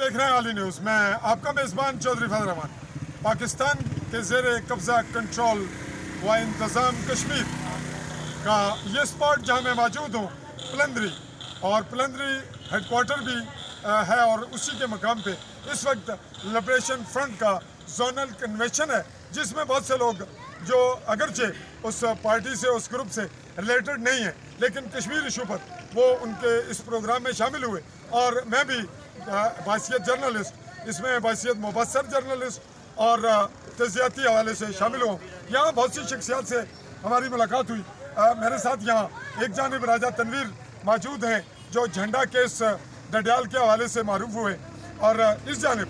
देखने वाली न्यूज़ मैं आपका मेज़बान चौधरी फजल रहमान। पाकिस्तान के ज़ेर कब्ज़ा कंट्रोल व इंतज़ाम कश्मीर का ये स्पॉट जहाँ मैं मौजूद हूँ पलंदरी, और पलंदरी हेडकोार्टर भी है, और उसी के मकाम पे इस वक्त लिबरेशन फ्रंट का जोनल कन्वेंशन है, जिसमें बहुत से लोग जो अगरचे उस पार्टी से, उस ग्रुप से रिलेटेड नहीं है, लेकिन कश्मीर इशू पर वो उनके इस प्रोग्राम में शामिल हुए। और मैं भी बासियत जर्नलिस्ट, इसमें बासियत मुबसर जर्नलिस्ट और तजियाती हवाले से शामिल हुआ। यहाँ बहुत सी शख्सियात से हमारी मुलाकात हुई। मेरे साथ यहाँ एक जानिब राजा तनवीर मौजूद हैं जो झंडा केस डडियाल के हवाले से मारूफ हुए, और इस जानिब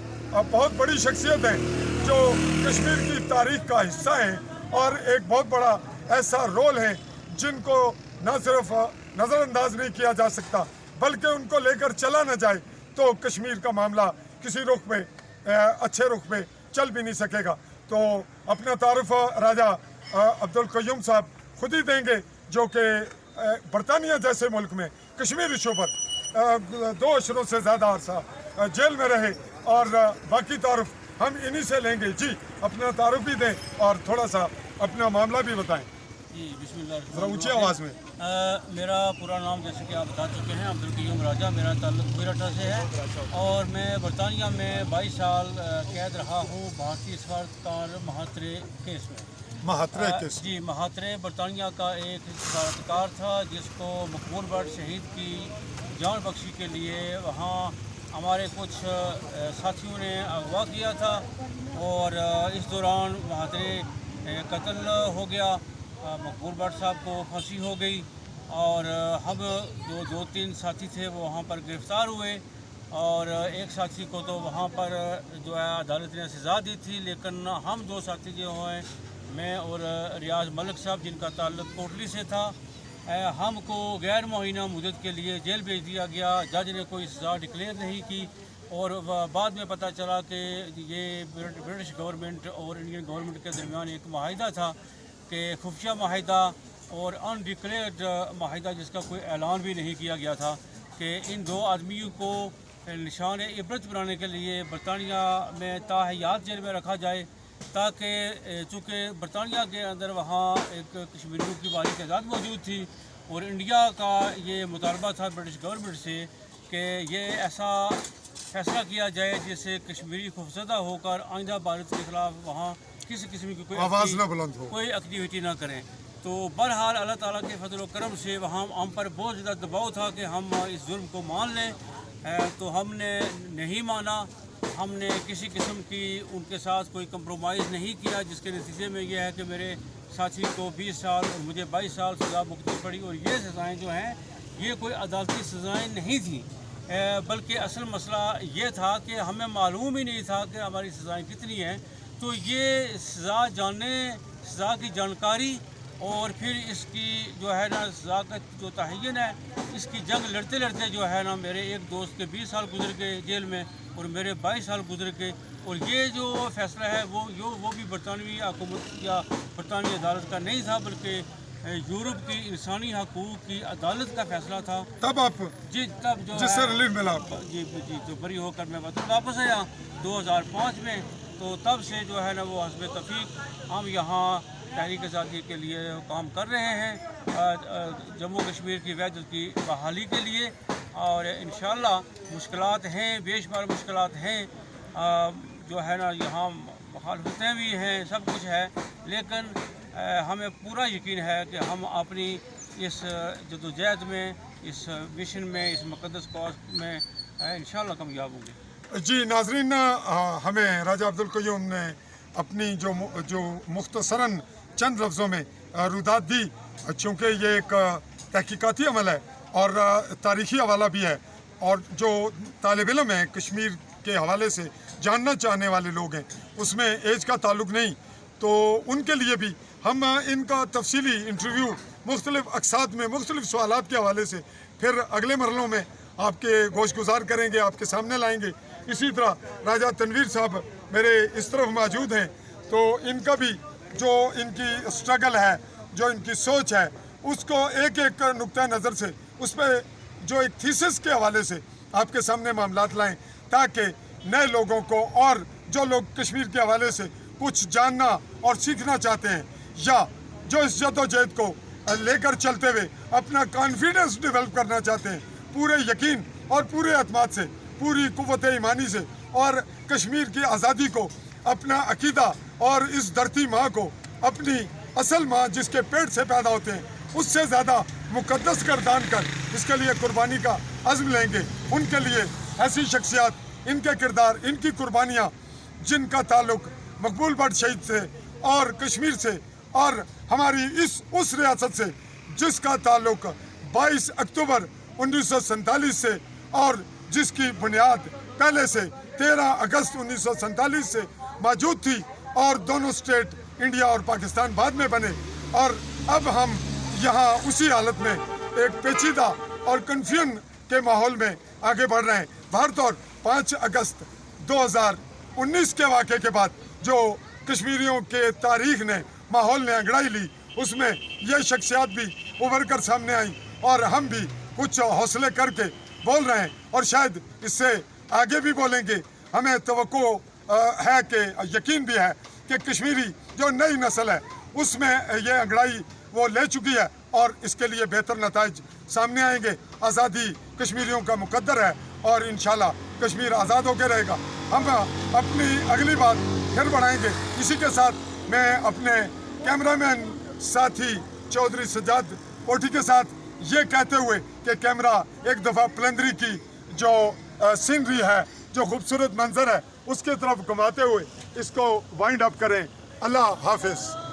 बहुत बड़ी शख्सियत हैं जो कश्मीर की तारीख का हिस्सा हैं और एक बहुत बड़ा ऐसा रोल है जिनको न सिर्फ नज़रअंदाज नहीं किया जा सकता, बल्कि उनको लेकर चला न जाए तो कश्मीर का मामला किसी रुख पे, अच्छे रुख पे चल भी नहीं सकेगा। तो अपना तारुफ राजा अब्दुल कयूम साहब खुद ही देंगे, जो कि बरतानिया जैसे मुल्क में कश्मीर इशू पर 2 अशरों से ज़्यादा अरसा जेल में रहे, और बाकी तारुफ हम इन्हीं से लेंगे। जी, अपना तारुफ भी दें और थोड़ा सा अपना मामला भी बताएं। जी बिस्मिल्लाह, ज़रा ऊँची आवाज़ में। मेरा पूरा नाम जैसे कि आप बता चुके हैं अब्दुल कयूम राजा, मेरा ताल्लुक मेरठ से है, और मैं बरतानिया में 22 साल कैद रहा हूँ भारतीय सफारतकार महात्रे केस में। महात्रे केस? जी, महात्रे बरतानिया का एक सफारतकार था जिसको मकबूल बट शहीद की जान बख्शी के लिए वहाँ हमारे कुछ साथियों ने अगवा किया था, और इस दौरान महात्रे कत्ल हो गया। मकबूल भट्ट साहब को फांसी हो गई, और हम जो 2-3 साथी थे वो वहाँ पर गिरफ़्तार हुए, और एक साथी को तो वहाँ पर जो है अदालत ने सज़ा दी थी, लेकिन हम 2 साथी जो हैं, मैं और रियाज मलिक साहब, जिनका ताल्लुक कोटली से था, हमको गैर मुअय्यना मुद्दत के लिए जेल भेज दिया गया। जज ने कोई सज़ा डिक्लेयर नहीं की, और बाद में पता चला कि ये ब्रिटिश गवर्नमेंट और इंडियन गवर्नमेंट के दरमियान एक माहिदा था कि खुफिया माहिदा और अनडिक्लेयर्ड माहिदा, जिसका कोई ऐलान भी नहीं किया गया था, कि इन 2 आदमियों को निशान इबरत बनाने के लिए बरतानिया में ताहयात जेल में रखा जाए, ताकि चूँकि बरतानिया के अंदर वहाँ एक कश्मीरियों की भारी तादाद मौजूद थी, और इंडिया का ये मुतालबा था ब्रिटिश गवर्नमेंट से कि ये ऐसा फैसला किया जाए जिससे कश्मीरी खौफजदा होकर आइंदा भारत के ख़िलाफ़ वहाँ किसी किस्म की कोई आवाज़ न बुलंद हो, कोई एक्टिविटी ना करें। तो बहरहाल अल्लाह ताला के फजल व करम से वहाँ हम पर बहुत ज़्यादा दबाव था कि हम इस जुर्म को मान लें, तो हमने नहीं माना। हमने किसी किस्म की उनके साथ कोई कंप्रोमाइज़ नहीं किया, जिसके नतीजे में यह है कि मेरे साथी को 20 साल और मुझे 22 साल सज़ा भुगतनी पड़ी। और ये सज़ाएँ जो हैं ये कोई अदालती सज़ाएँ नहीं थी, बल्कि असल मसला ये था कि हमें मालूम ही नहीं था कि हमारी सज़ाएँ कितनी हैं। तो ये सज़ा की जानकारी और फिर इसकी जो है ना सज़ा का जो तयन है, इसकी जंग लड़ते लड़ते जो है ना मेरे एक दोस्त के 20 साल गुजर गए जेल में, और मेरे 22 साल गुजर गए। और ये जो फ़ैसला है वो भी बरतानवी हुकूमत या बरतानवी अदालत का नहीं था, बल्कि यूरोप की इंसानी हकूक़ की अदालत का फ़ैसला था। तब आप जी, तब जो जिससे रिलीफ मिला आपको? जी, तो बरी होकर मैं वापस आया 2005 में। तो तब से जो है ना वो हस्ब तौफीक हम यहाँ तहरीक आज़ादी के लिए काम कर रहे हैं, जम्मू कश्मीर की वहदत की बहाली के लिए। और इंशाअल्लाह मुश्किलात हैं, बेशुमार मुश्किलात हैं, जो है ना यहाँ मुखालफतें भी हैं, सब कुछ है, लेकिन हमें पूरा यकीन है कि हम अपनी इस जदोजहद में, इस मिशन में, इस मुक़द्दस कॉज में इंशाअल्लाह कामयाब होंगे। जी नाज़रीन, हमें राजा अब्दुल कयूम ने अपनी जो मुख्तसरन चंद लफ्ज़ों में रुदात दी, चूँकि ये एक तहकीकाती अमल है और तारीख़ी हवाला भी है, और जो तालिब इल्म हैं कश्मीर के हवाले से जानना चाहने वाले लोग हैं, उसमें एज का ताल्लुक़ नहीं, तो उनके लिए भी हम इनका तफसीली इंटरव्यू मुख्तलिफ़ अक़साद में मुख्तलिफ़ सवालात के हवाले से फिर अगले मरलों में आपके गोश गुजार करेंगे, आपके सामने लाएंगे। इसी तरह राजा तनवीर साहब मेरे इस तरफ मौजूद हैं, तो इनका भी जो इनकी स्ट्रगल है, जो इनकी सोच है, उसको एक एक नुक्ता नज़र से उस पर जो एक थीसिस के हवाले से आपके सामने मामलात लाएं, ताकि नए लोगों को और जो लोग कश्मीर के हवाले से कुछ जानना और सीखना चाहते हैं या जो इस जद्दोजहद को लेकर चलते हुए अपना कॉन्फिडेंस डेवलप करना चाहते हैं, पूरे यकीन और पूरे अतमाद से, पूरी कुव्वत ईमानी से और कश्मीर की आज़ादी को अपना अकीदा और इस धरती माँ को अपनी असल माँ जिसके पेट से पैदा होते हैं उससे ज़्यादा मुकद्दस गर्दान कर इसके लिए कुर्बानी का अज़्म लेंगे, उनके लिए ऐसी शख्सियात, इनके किरदार, इनकी कुर्बानियाँ जिनका ताल्लुक मकबूल भट्ट शहीद से और कश्मीर से और हमारी उस रियासत से जिसका ताल्लुक 22 अक्टूबर 1947 से और जिसकी बुनियाद पहले से 13 अगस्त 1947 से मौजूद थी और दोनों स्टेट इंडिया और पाकिस्तान बाद में बने और अब हम यहाँ उसी हालत में एक पेचीदा और कन्फ्यूजन के माहौल में आगे बढ़ रहे हैं। भारत और 5 अगस्त 2019 के वाक़े के बाद जो कश्मीरियों के तारीख ने माहौल ने अंगड़ाई ली उसमें ये शख्सियात भी उभर कर सामने आई और हम भी कुछ हौसले करके बोल रहे हैं और शायद इससे आगे भी बोलेंगे। हमें तवक्को है कि यकीन भी है कि कश्मीरी जो नई नस्ल है उसमें ये अंगड़ाई वो ले चुकी है और इसके लिए बेहतर नताइज सामने आएंगे। आज़ादी कश्मीरियों का मुकद्दर है और इंशाल्लाह कश्मीर आज़ाद होकर रहेगा। हम अपनी अगली बात फिर बढ़ाएंगे। इसी के साथ मैं अपने कैमरामैन साथी चौधरी सज्जाद कोठी के साथ ये कहते हुए कि कैमरा एक दफ़ा पलंदरी की जो सीनरी है, जो खूबसूरत मंजर है, उसके तरफ घुमाते हुए इसको वाइंड अप करें। अल्लाह हाफिज़।